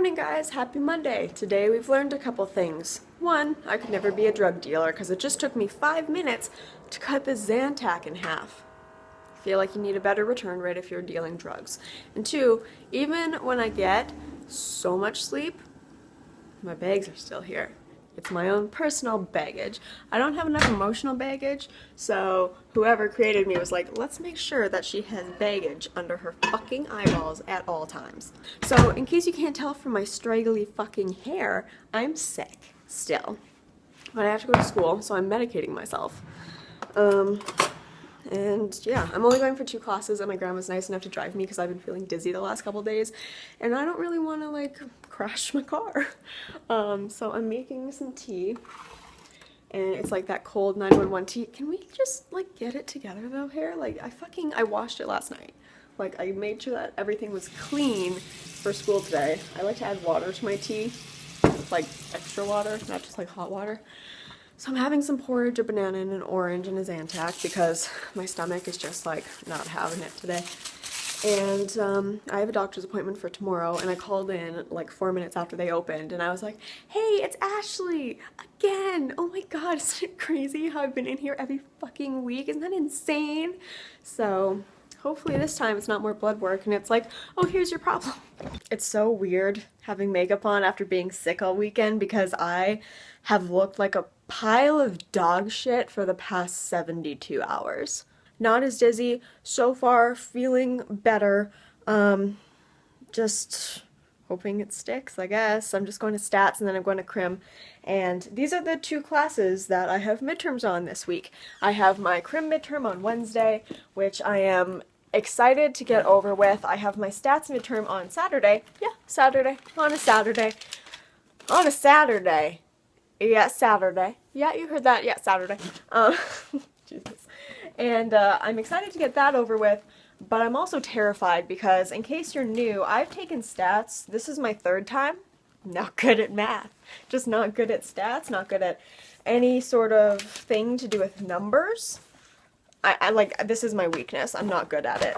morning, guys! Happy Monday! Today we've learned a couple things. One, I could never be a drug dealer because it just took me 5 minutes to cut this Zantac in half. I feel like you need a better return rate if you're dealing drugs. And two, even when I get so much sleep, my bags are still here. It's my own personal baggage. I don't have enough emotional baggage, so whoever created me was like, let's make sure that she has baggage under her fucking eyeballs at all times. So, in case you can't tell from my straggly fucking hair, I'm sick still. But I have to go to school, so I'm medicating myself. And yeah, I'm only going for 2 classes, and my grandma's nice enough to drive me because I've been feeling dizzy the last couple days, and I don't really want to like crash my car. So I'm making some tea, and it's like that cold 911 tea. Can we just like get it together though, hair? Like I washed it last night. Like I made sure that everything was clean for school today. I like to add water to my tea, like extra water, not just like hot water. So I'm having some porridge, a banana, and an orange, and a Zantac because my stomach is just like not having it today. And I have a doctor's appointment for tomorrow, and I called in like 4 minutes after they opened, and I was like, hey, it's Ashley again. Oh my god, isn't it crazy how I've been in here every fucking week? Isn't that insane? So hopefully this time it's not more blood work and it's like, oh, here's your problem. It's so weird having makeup on after being sick all weekend because I have looked like a pile of dog shit for the past 72 hours. Not as dizzy, so far feeling better, just hoping it sticks, I guess. I'm just going to stats and then I'm going to crim, and these are the 2 classes that I have midterms on this week. I have my crim midterm on Wednesday, which I am excited to get over with. I have my stats midterm on Saturday. Yeah, Saturday. On a Saturday. On a Saturday. Yeah, Saturday. Yeah, you heard that. Yeah, Saturday. Jesus. And I'm excited to get that over with, but I'm also terrified because, in case you're new, I've taken stats. This is my 3rd time. Not good at math. Just not good at stats, not good at any sort of thing to do with numbers. I like, this is my weakness. I'm not good at it.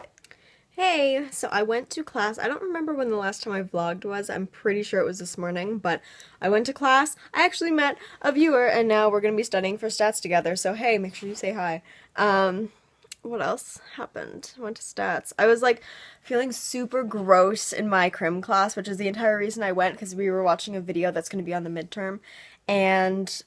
Hey, so I went to class. I don't remember when the last time I vlogged was. I'm pretty sure it was this morning, but I went to class. I actually met a viewer, and now we're going to be studying for stats together. So hey, make sure you say hi. What else happened? I went to stats. I was like feeling super gross in my crim class, which is the entire reason I went, because we were watching a video that's going to be on the midterm, and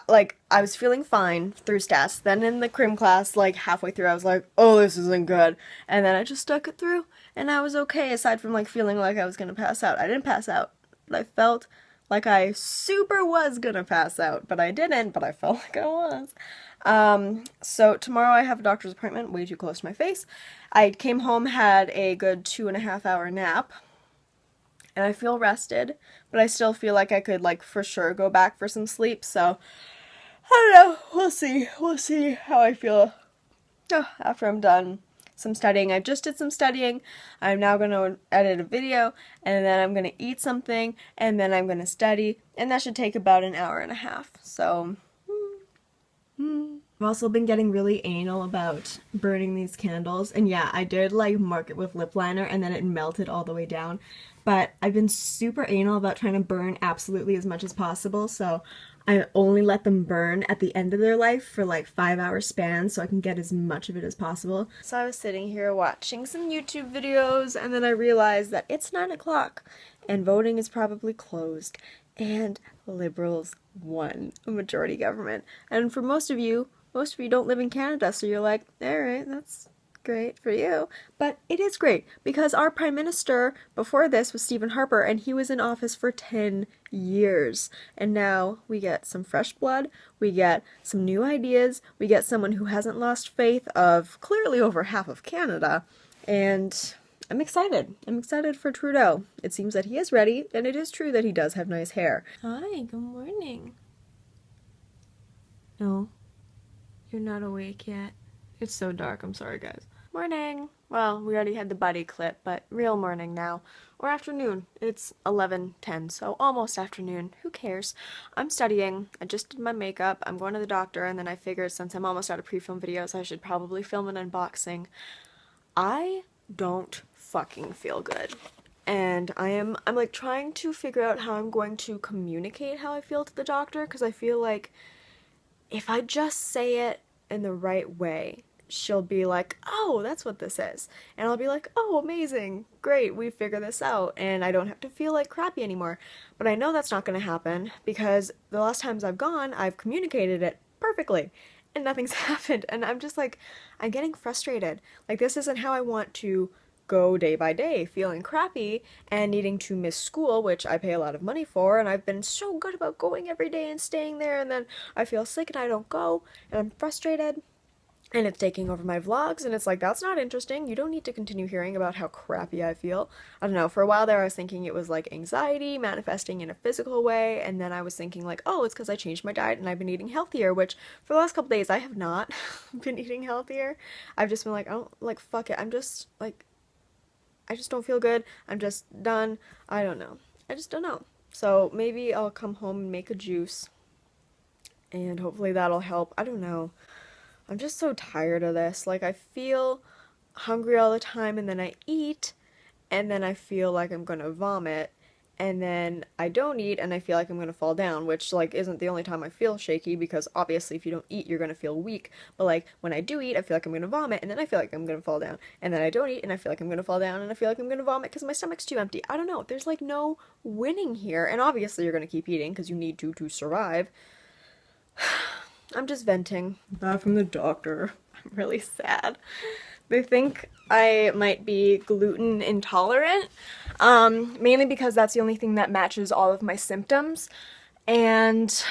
like, I was feeling fine through stats. Then in the crim class, like, halfway through, I was like, oh, this isn't good. And then I just stuck it through, and I was okay, aside from, like, feeling like I was gonna pass out. I didn't pass out. I felt like I super was gonna pass out, but I didn't, but I felt like I was. So tomorrow I have a doctor's appointment, way too close to my face. I came home, had a good 2.5-hour nap, and I feel rested, but I still feel like I could, like, for sure go back for some sleep, so I don't know. We'll see. We'll see how I feel after I'm done some studying. I just did some studying. I'm now going to edit a video, and then I'm going to eat something, and then I'm going to study, and that should take about an hour and a half, so I've also been getting really anal about burning these candles, and yeah, I did like mark it with lip liner and then it melted all the way down, but I've been super anal about trying to burn absolutely as much as possible, so I only let them burn at the end of their life for like 5-hour spans so I can get as much of it as possible. So I was sitting here watching some YouTube videos, and then I realized that it's 9 o'clock and voting is probably closed, and liberals won a majority government. And for most of you don't live in Canada, so you're like, alright, that's great for you. But it is great, because our Prime Minister before this was Stephen Harper, and he was in office for 10 years. And now we get some fresh blood, we get some new ideas, we get someone who hasn't lost faith of clearly over half of Canada, and I'm excited. I'm excited for Trudeau. It seems that he is ready, and it is true that he does have nice hair. Hi, good morning. No, you're not awake yet. It's so dark, I'm sorry guys. Morning! Well, we already had the buddy clip, but real morning now. Or afternoon. It's 11:10, so almost afternoon. Who cares? I'm studying. I just did my makeup. I'm going to the doctor, and then I figured since I'm almost out of pre-film videos, I should probably film an unboxing. I don't fucking feel good. and I'm like trying to figure out how I'm going to communicate how I feel to the doctor, because I feel like if I just say it in the right way, she'll be like, oh, that's what this is. And I'll be like, oh, amazing, great, we figured this out, and I don't have to feel like crappy anymore. But I know that's not going to happen, because the last times I've gone, I've communicated it perfectly, and nothing's happened. And I'm just like, I'm getting frustrated. Like, this isn't how I want to go day by day, feeling crappy and needing to miss school, which I pay a lot of money for, and I've been so good about going every day and staying there, and then I feel sick and I don't go, and I'm frustrated, and it's taking over my vlogs, and it's like, that's not interesting. You don't need to continue hearing about how crappy I feel. I don't know, for a while there I was thinking it was like anxiety manifesting in a physical way, and then I was thinking like, oh, it's because I changed my diet and I've been eating healthier, which for the last couple days I have not been eating healthier. I've just been like, oh, like, fuck it, I'm just like, I just don't feel good. I'm just done. I don't know. I just don't know. So maybe I'll come home and make a juice, and hopefully that'll help. I don't know. I'm just so tired of this. Like, I feel hungry all the time, and then I eat, and then I feel like I'm gonna vomit, and then I don't eat, and I feel like I'm gonna fall down, which, like, isn't the only time I feel shaky, because obviously if you don't eat, you're gonna feel weak. But, like, when I do eat, I feel like I'm gonna vomit, and then I feel like I'm gonna fall down, and then I don't eat, and I feel like I'm gonna fall down, and I feel like I'm gonna vomit because my stomach's too empty. I don't know. There's, like, no winning here, and obviously you're gonna keep eating because you need to survive. I'm just venting. Back from the doctor. I'm really sad. They think I might be gluten intolerant, mainly because that's the only thing that matches all of my symptoms, and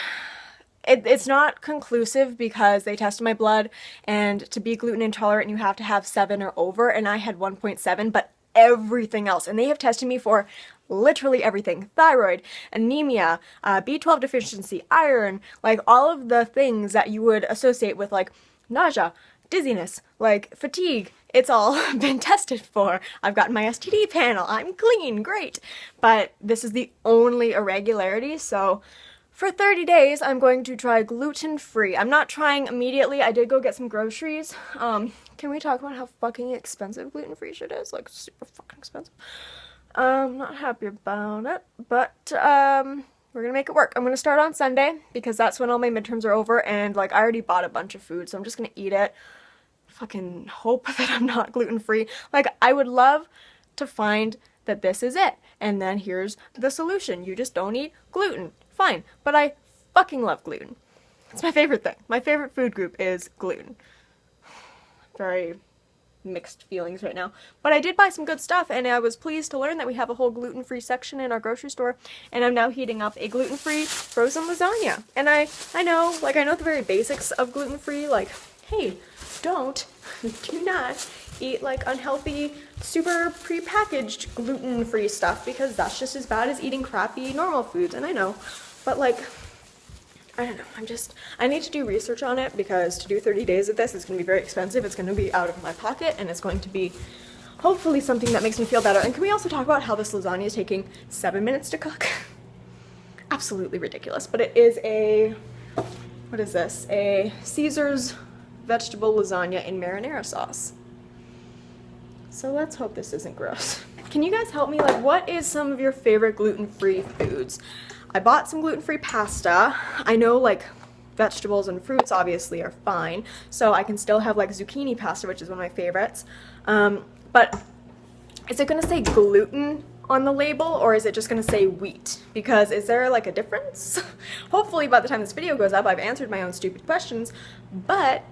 it's not conclusive because they tested my blood, and to be gluten intolerant you have to have 7 or over, and I had 1.7, but everything else, and they have tested me for literally everything: thyroid, anemia, B12 deficiency, iron, like all of the things that you would associate with like nausea, dizziness, like fatigue. It's all been tested for. I've gotten my STD panel. I'm clean, great. But this is the only irregularity, so for 30 days I'm going to try gluten-free. I'm not trying immediately. I did go get some groceries. Can we talk about how fucking expensive gluten-free shit is? Like, super fucking expensive. I'm not happy about it, but we're gonna make it work. I'm gonna start on Sunday because that's when all my midterms are over, and like I already bought a bunch of food, so I'm just gonna eat it. Fucking hope that I'm not gluten-free. Like, I would love to find that this is it, and then here's the solution. You just don't eat gluten. Fine, but I fucking love gluten. It's my favorite thing. My favorite food group is gluten. Very mixed feelings right now, but I did buy some good stuff, and I was pleased to learn that we have a whole gluten-free section in our grocery store, and I'm now heating up a gluten-free frozen lasagna. And I know, like, I know the very basics of gluten-free, like, hey, do not eat like unhealthy, super pre-packaged gluten-free stuff, because that's just as bad as eating crappy normal foods. And I know, but like, I don't know, I need to do research on it, because to do 30 days of this, it's going to be very expensive, it's going to be out of my pocket, and it's going to be hopefully something that makes me feel better. And can we also talk about how this lasagna is taking 7 minutes to cook? Absolutely ridiculous. But it is a, what is this? A Caesar's vegetable lasagna in marinara sauce. So let's hope this isn't gross. Can you guys help me? Like, what is some of your favorite gluten-free foods? I bought some gluten-free pasta. I know, like, vegetables and fruits obviously are fine, so I can still have like zucchini pasta, which is one of my favorites. But is it gonna say gluten on the label, or is it just gonna say wheat? Because is there like a difference? Hopefully by the time this video goes up I've answered my own stupid questions, but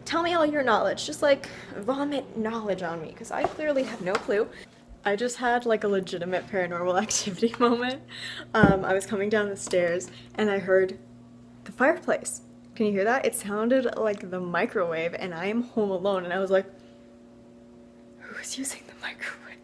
tell me all your knowledge. Just like vomit knowledge on me, because I clearly have no clue. I just had like a legitimate paranormal activity moment. I was coming down the stairs and I heard the fireplace. Can you hear that? It sounded like the microwave, and I am home alone, and I was like, who is using the microwave?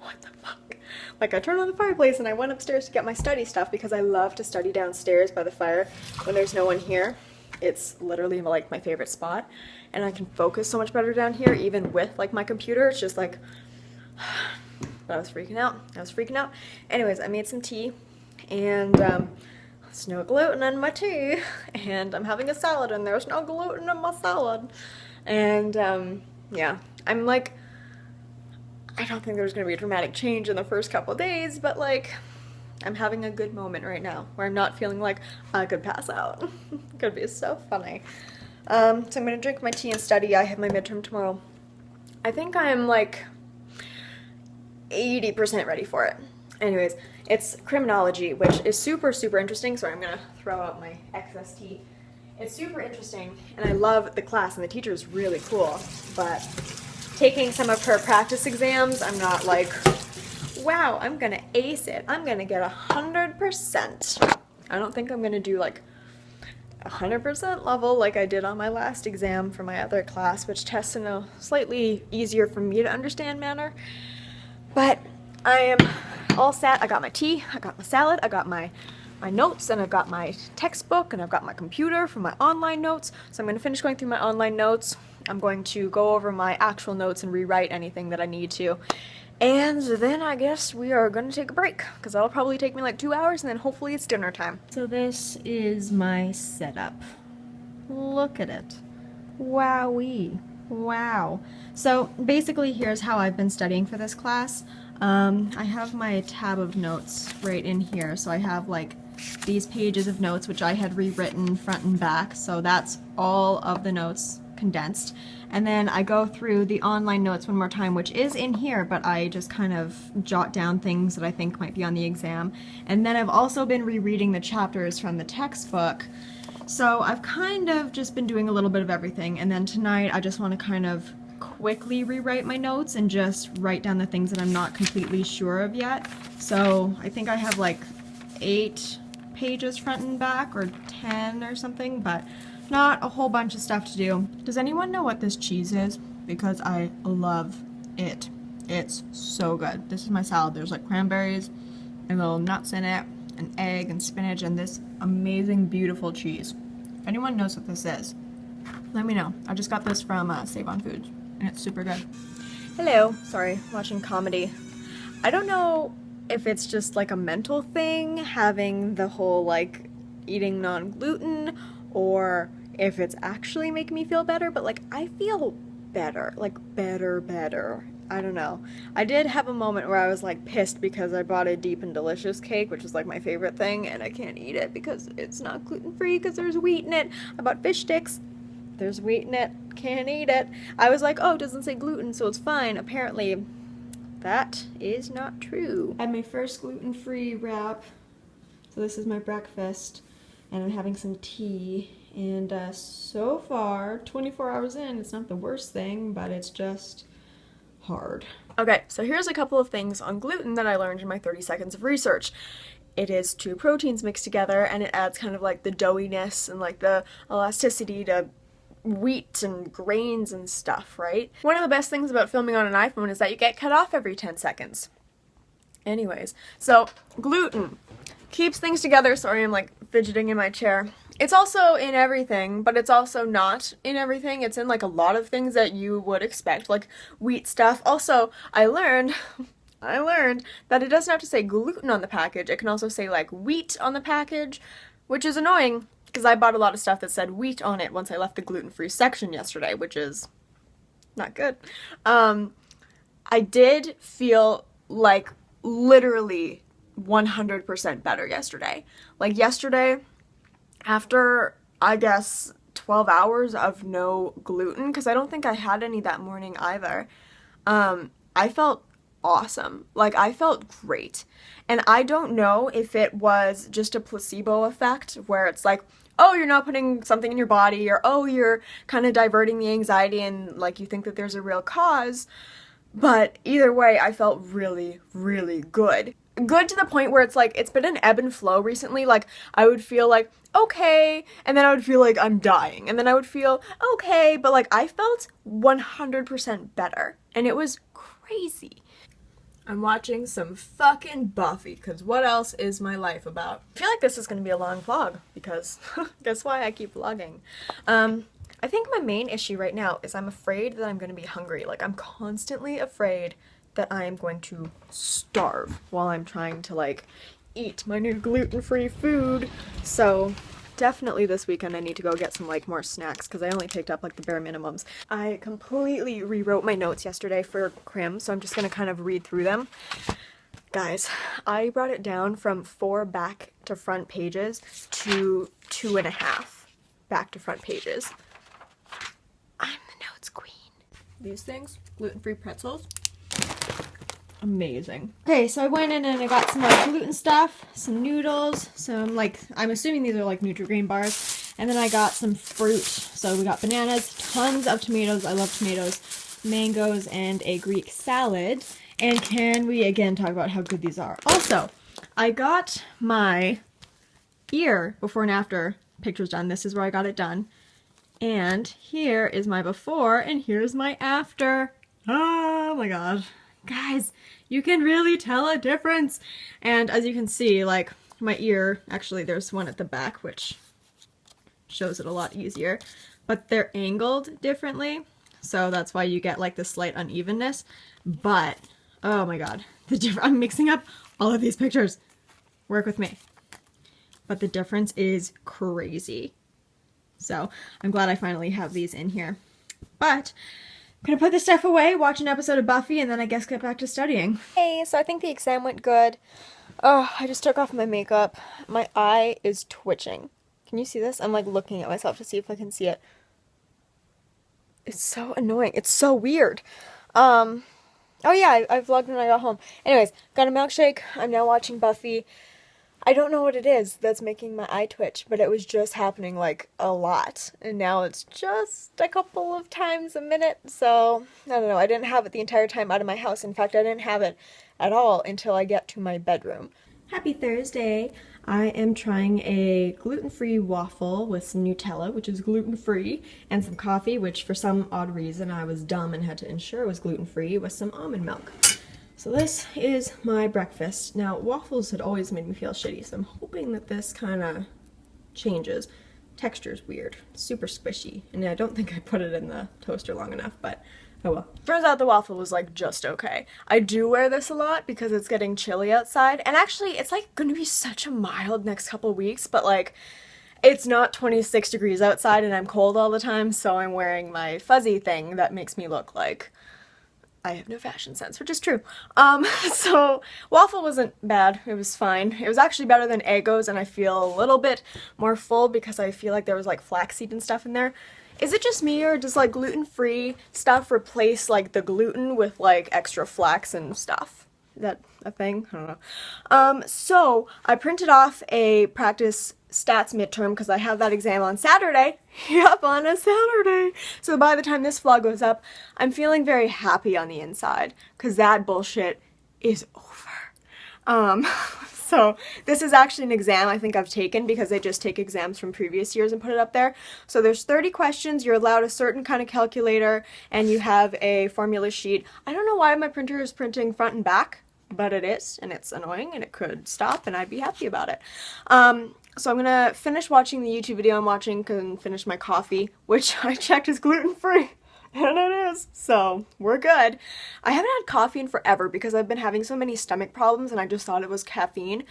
What the fuck? Like, I turned on the fireplace and I went upstairs to get my study stuff, because I love to study downstairs by the fire when there's no one here. It's literally like my favorite spot, and I can focus so much better down here, even with like my computer. It's just like, I was freaking out. Anyways, I made some tea, and there's no gluten in my tea, and I'm having a salad and there's no gluten in my salad. And yeah, I'm like, I don't think there's gonna be a dramatic change in the first couple days, but like, I'm having a good moment right now where I'm not feeling like I could pass out. It could be so funny. So I'm gonna drink my tea and study. I have my midterm tomorrow. I think I'm like 80% ready for it. Anyways, it's criminology, which is super, super interesting. Sorry, I'm gonna throw out my excess tea. It's super interesting, and I love the class, and the teacher is really cool, but taking some of her practice exams, I'm not like, wow, I'm gonna ace it. I'm gonna get 100%. I don't think I'm gonna do like 100% level like I did on my last exam for my other class, which tests in a slightly easier for me to understand manner. But I am all set. I got my tea, I got my salad, I got my notes, and I've got my textbook, and I've got my computer for my online notes. So I'm going to finish going through my online notes. I'm going to go over my actual notes and rewrite anything that I need to. And then I guess we are going to take a break, because that'll probably take me like 2 hours, and then hopefully it's dinner time. So this is my setup. Look at it. Wowee. Wow. So basically here's how I've been studying for this class. I have my tab of notes right in here. So I have like these pages of notes which I had rewritten front and back. So that's all of the notes condensed. And then I go through the online notes one more time, which is in here, but I just kind of jot down things that I think might be on the exam. And then I've also been rereading the chapters from the textbook. So I've kind of just been doing a little bit of everything, and then tonight I just want to kind of quickly rewrite my notes and just write down the things that I'm not completely sure of yet. So I think I have like 8 pages front and back, or 10 or something, but not a whole bunch of stuff to do. Does anyone know what this cheese is? Because I love it. It's so good. This is my salad. There's like cranberries and little nuts in it, an egg and spinach, and this amazing, beautiful cheese. If anyone knows what this is, let me know. I just got this from Save On Foods, and it's super good. Hello. Sorry, watching comedy. I don't know if it's just like a mental thing, having the whole like eating non-gluten, or if it's actually making me feel better, but like I feel better, like better. I don't know. I did have a moment where I was like pissed because I bought a Deep and Delicious cake, which is like my favorite thing, and I can't eat it because it's not gluten-free because there's wheat in it. I bought fish sticks. There's wheat in it. Can't eat it. I was like, oh, it doesn't say gluten, so it's fine. Apparently, that is not true. I had my first gluten-free wrap. So this is my breakfast, and I'm having some tea. And so far, 24 hours in, it's not the worst thing, but it's just hard. Okay, so here's a couple of things on gluten that I learned in my 30 seconds of research. It is 2 proteins mixed together, and it adds kind of like the doughiness and like the elasticity to wheat and grains and stuff, right? One of the best things about filming on an iPhone is that you get cut off every 10 seconds. Anyways, so gluten keeps things together. Sorry, I'm like fidgeting in my chair. It's also in everything, but it's also not in everything. It's in like a lot of things that you would expect, like wheat stuff. Also, I learned that it doesn't have to say gluten on the package. It can also say like wheat on the package, which is annoying because I bought a lot of stuff that said wheat on it once I left the gluten-free section yesterday, which is not good. I did feel like literally 100% better yesterday. Like yesterday, after, I guess, 12 hours of no gluten, because I don't think I had any that morning either, I felt awesome. Like, I felt great. And I don't know if it was just a placebo effect, where it's like, oh, you're not putting something in your body, or oh, you're kind of diverting the anxiety and, like, you think that there's a real cause. But either way, I felt really, really good. Good to the point where it's like, it's been an ebb and flow recently. Like, I would feel like, okay, and then I would feel like I'm dying, and then I would feel okay, but like I felt 100% better, and it was crazy. I'm watching some fucking Buffy, because what else is my life about? I feel like this is going to be a long vlog, because that's why I keep vlogging. I think my main issue right now is I'm afraid that I'm going to be hungry. Like, I'm constantly afraid that I am going to starve while I'm trying to like eat my new gluten-free food. So definitely this weekend I need to go get some like more snacks because I only picked up like the bare minimums. I completely rewrote my notes yesterday for crim, so I'm just gonna kind of read through them. Guys, I brought it down from 4 back to front pages to 2.5 back to front pages. I'm the notes queen. These things, gluten-free pretzels. Amazing. Okay, so I went in and I got some more gluten stuff, some noodles, some I'm assuming these are like Nutri-Grain bars, and then I got some fruit. So we got bananas, tons of tomatoes, I love tomatoes, mangoes, and a Greek salad. And can we again talk about how good these are? Also, I got my ear before and after pictures done. This is where I got it done. And here is my before and here's my after. Oh my god. Guys, you can really tell a difference. And as you can see, like my ear, actually there's one at the back which shows it a lot easier, but they're angled differently. So that's why you get like the slight unevenness. But, oh my god, I'm mixing up all of these pictures. Work with me. But the difference is crazy. So I'm glad I finally have these in here. But I'm gonna put this stuff away, watch an episode of Buffy, and then I guess get back to studying. Hey, so I think the exam went good. Oh, I just took off my makeup. My eye is twitching. Can you see this? I'm like looking at myself to see if I can see it. It's so annoying. It's so weird. Oh yeah, I vlogged when I got home. Anyways, got a milkshake. I'm now watching Buffy. I don't know what it is that's making my eye twitch, but it was just happening like a lot. And now it's just a couple of times a minute. So, I don't know. I didn't have it the entire time out of my house. In fact, I didn't have it at all until I get to my bedroom. Happy Thursday. I am trying a gluten-free waffle with some Nutella, which is gluten-free, and some coffee, which for some odd reason I was dumb and had to ensure was gluten-free, with some almond milk. So this is my breakfast. Now, waffles had always made me feel shitty, so I'm hoping that this kind of changes. Texture's weird, super squishy, and I don't think I put it in the toaster long enough, but oh well. Turns out the waffle was like just okay. I do wear this a lot because it's getting chilly outside, and actually it's like gonna be such a mild next couple weeks, but like it's not 26 degrees outside and I'm cold all the time, so I'm wearing my fuzzy thing that makes me look like I have no fashion sense, which is true. So waffle wasn't bad. It was fine. It was actually better than Eggo's, and I feel a little bit more full because I feel like there was like flaxseed and stuff in there. Is it just me, or does like gluten-free stuff replace like the gluten with like extra flax and stuff? Is that a thing? I don't know. So I printed off a practice stats midterm because I have that exam on Saturday. Yep, on a Saturday. So by the time this vlog goes up, I'm feeling very happy on the inside because that bullshit is over. So this is actually an exam I think I've taken because they just take exams from previous years and put it up there. So there's 30 questions, you're allowed a certain kind of calculator, and you have a formula sheet. I don't know why my printer is printing front and back, but it is, and it's annoying, and it could stop, and I'd be happy about it. So I'm gonna finish watching the YouTube video I'm watching and finish my coffee, which I checked is gluten-free. And it is, so we're good. I haven't had coffee in forever because I've been having so many stomach problems and I just thought it was caffeine,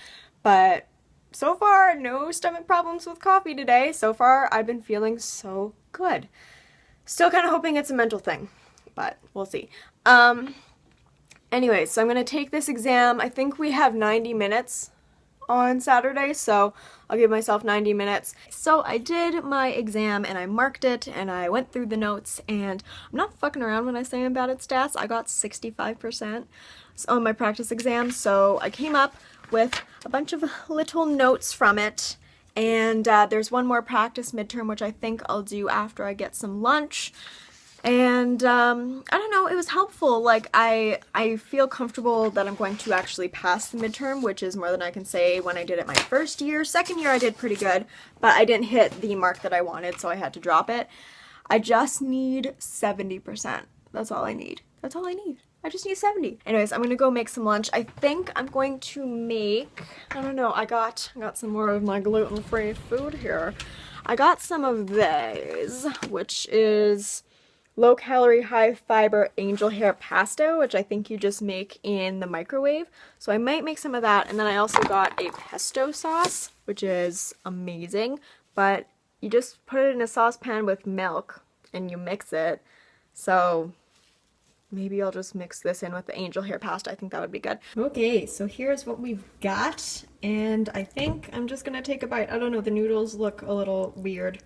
but so far no stomach problems with coffee today. So far I've been feeling so good. Still kind of hoping it's a mental thing, but we'll see. Anyways, so I'm gonna take this exam. I think we have 90 minutes on Saturday, so I'll give myself 90 minutes. So I did my exam and I marked it and I went through the notes, and I'm not fucking around when I say I'm bad at stats. I got 65% on my practice exam, so I came up with a bunch of little notes from it, and there's one more practice midterm which I think I'll do after I get some lunch. And I don't know, it was helpful. Like I feel comfortable that I'm going to actually pass the midterm, which is more than I can say when I did it my first year. Second year I did pretty good, but I didn't hit the mark that I wanted, so I had to drop it. I just need 70%. That's all I need. That's all I need. I just need 70. Anyways, I'm gonna go make some lunch. I think I'm going to make, I don't know, I got some more of my gluten-free food here. I got some of these, which is low-calorie, high-fiber angel hair pasta, which I think you just make in the microwave. So I might make some of that, and then I also got a pesto sauce, which is amazing, but you just put it in a saucepan with milk and you mix it. So maybe I'll just mix this in with the angel hair pasta. I think that would be good. Okay, so here's what we've got, and I think I'm just gonna take a bite. I don't know, the noodles look a little weird,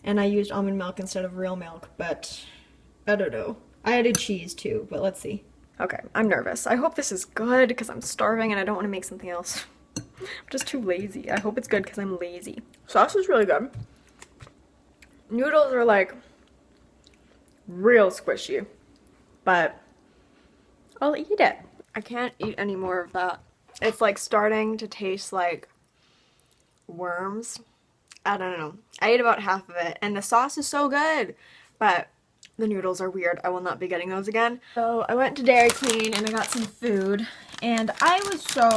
and I used almond milk instead of real milk, but I don't know. I added cheese too, but let's see. Okay, I'm nervous. I hope this is good because I'm starving and I don't want to make something else. I'm just too lazy. I hope it's good because I'm lazy. Sauce is really good. Noodles are like real squishy, but I'll eat it. I can't eat any more of that. It's like starting to taste like worms. I don't know. I ate about half of it and the sauce is so good, but the noodles are weird. I will not be getting those again. So I went to Dairy Queen and I got some food, and I was so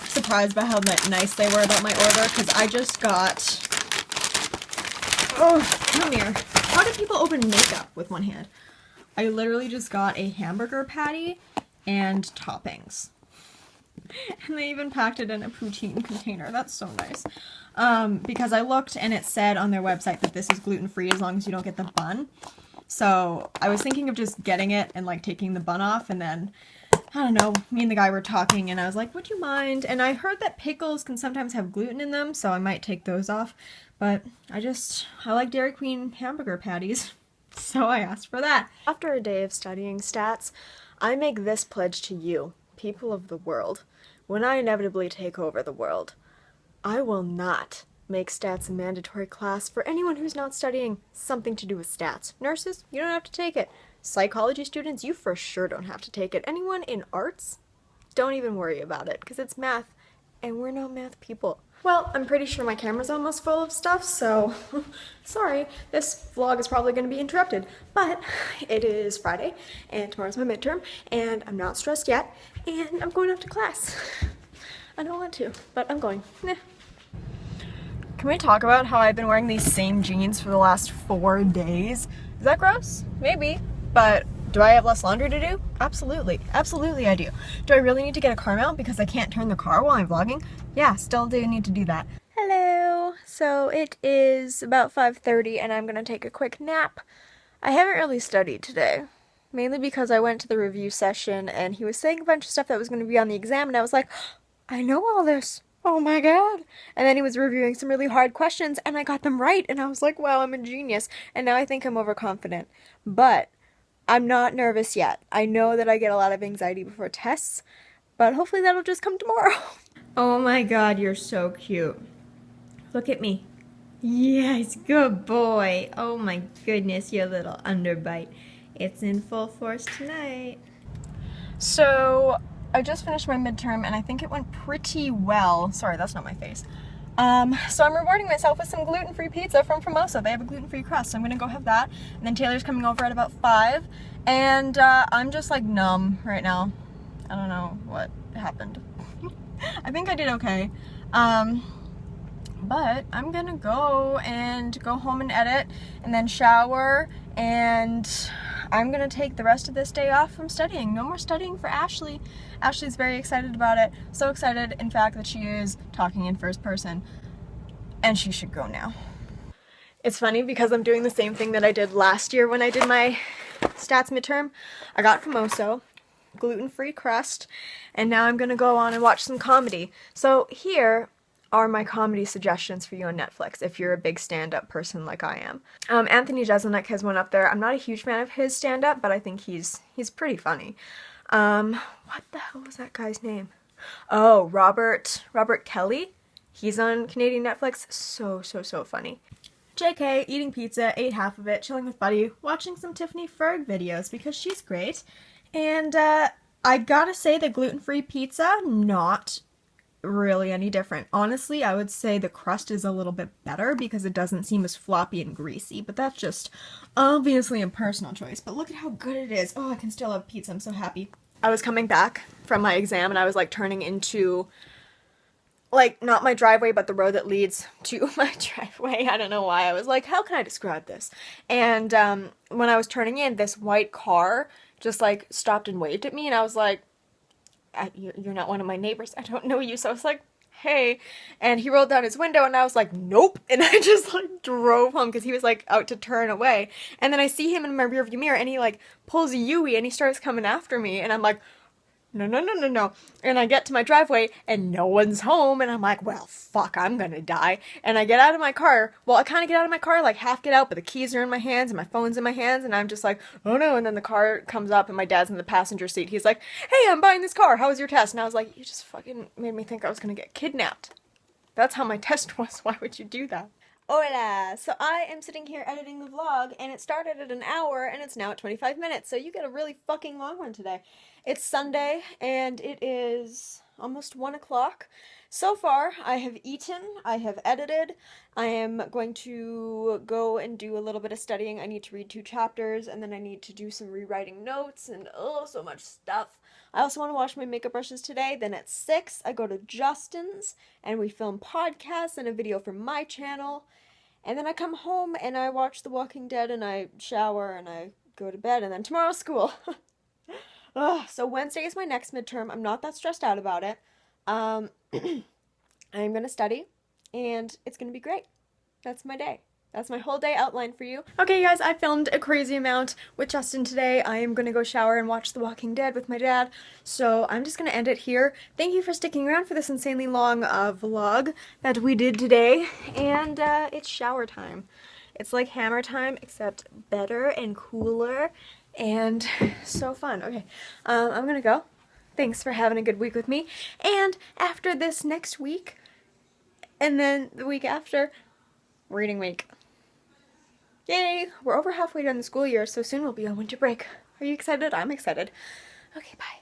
surprised by how nice they were about my order because I just got... Oh, come here. How do people open makeup with one hand? I literally just got a hamburger patty and toppings. And they even packed it in a poutine container. That's so nice. Because I looked and it said on their website that this is gluten-free as long as you don't get the bun. So I was thinking of just getting it and like taking the bun off, and then, I don't know, me and the guy were talking and I was like, would you mind? And I heard that pickles can sometimes have gluten in them, so I might take those off. But I like Dairy Queen hamburger patties, so I asked for that. After a day of studying stats, I make this pledge to you, people of the world. When I inevitably take over the world, I will not make stats a mandatory class for anyone who's not studying something to do with stats. Nurses, you don't have to take it. Psychology students, you for sure don't have to take it. Anyone in arts, don't even worry about it, because it's math, and we're not math people. Well, I'm pretty sure my camera's almost full of stuff, so sorry, this vlog is probably going to be interrupted, but it is Friday, and tomorrow's my midterm, and I'm not stressed yet, and I'm going off to class. I don't want to, but I'm going. Nah. Can we talk about how I've been wearing these same jeans for the last 4 days? Is that gross? Maybe. But do I have less laundry to do? Absolutely. Absolutely I do. Do I really need to get a car mount because I can't turn the car while I'm vlogging? Yeah, still do need to do that. Hello. So it is about 5:30 and I'm going to take a quick nap. I haven't really studied today. Mainly because I went to the review session and he was saying a bunch of stuff that was going to be on the exam and I was like, I know all this. Oh my god. And then he was reviewing some really hard questions and I got them right and I was like, wow, I'm a genius. And now I think I'm overconfident. But I'm not nervous yet. I know that I get a lot of anxiety before tests, but hopefully that'll just come tomorrow. Oh my god, you're so cute. Look at me. Yes, good boy. Oh my goodness, your little underbite. It's in full force tonight. So I just finished my midterm and I think it went pretty well. Sorry, that's not my face. So I'm rewarding myself with some gluten-free pizza from Formosa. They have a gluten-free crust, so I'm gonna go have that. And then Taylor's coming over at about 5. And I'm just like numb right now. I don't know what happened. I think I did okay. But I'm gonna go home and edit and then shower, and I'm gonna take the rest of this day off from studying. No more studying for Ashley. Ashley's very excited about it. So excited, in fact, that she is talking in first person. And she should go now. It's funny because I'm doing the same thing that I did last year when I did my stats midterm. I got Formosa, gluten-free crust, and now I'm gonna go on and watch some comedy. So here are my comedy suggestions for you on Netflix if you're a big stand-up person like I am. Anthony Jeselnik has one up there. I'm not a huge fan of his stand-up, but I think he's pretty funny. What the hell was that guy's name? Oh, Robert Kelly. He's on Canadian Netflix. So funny. JK, eating pizza, ate half of it, chilling with Buddy, watching some Tiffany Ferg videos because she's great. And I gotta say the gluten-free pizza, not really any different. Honestly, I would say the crust is a little bit better because it doesn't seem as floppy and greasy, but that's just obviously a personal choice. But look at how good it is. Oh, I can still have pizza. I'm so happy. I was coming back from my exam and I was like turning into, like, not my driveway, but the road that leads to my driveway. I don't know why. I was like, how can I describe this? And when I was turning in, this white car just like stopped and waved at me and I was like, you're not one of my neighbors. I don't know you. So I was like, hey, and he rolled down his window and I was like, nope, and I just like drove home because he was like out to turn away, and then I see him in my rearview mirror and he like pulls a U-ey and he starts coming after me, and I'm like, no, no, no, no, no. And I get to my driveway and no one's home, and I'm like, well, fuck, I'm gonna die. And I get out of my car. Well, I kind of get out of my car, like half get out, but the keys are in my hands and my phone's in my hands, and I'm just like, oh no. And then the car comes up and my dad's in the passenger seat. He's like, hey, I'm buying this car. How was your test? And I was like, you just fucking made me think I was gonna get kidnapped. That's how my test was. Why would you do that? Hola! So I am sitting here editing the vlog, and it started at an hour, and it's now at 25 minutes, so you get a really fucking long one today. It's Sunday, and it is almost 1 o'clock. So far, I have eaten, I have edited, I am going to go and do a little bit of studying. I need to read 2 chapters, and then I need to do some rewriting notes, and oh, so much stuff. I also want to wash my makeup brushes today. Then at 6, I go to Justin's, and we film podcasts and a video for my channel. And then I come home and I watch The Walking Dead and I shower and I go to bed, and then tomorrow's school. Ugh, so Wednesday is my next midterm. I'm not that stressed out about it. I'm going to study and it's going to be great. That's my day. That's my whole day outlined for you. Okay, guys, I filmed a crazy amount with Justin today. I am going to go shower and watch The Walking Dead with my dad, so I'm just going to end it here. Thank you for sticking around for this insanely long vlog that we did today, and it's shower time. It's like Hammer time, except better and cooler, and so fun. Okay, I'm going to go. Thanks for having a good week with me, and after this next week, and then the week after, reading week. Yay! We're over halfway done the school year, so soon we'll be on winter break. Are you excited? I'm excited. Okay, bye.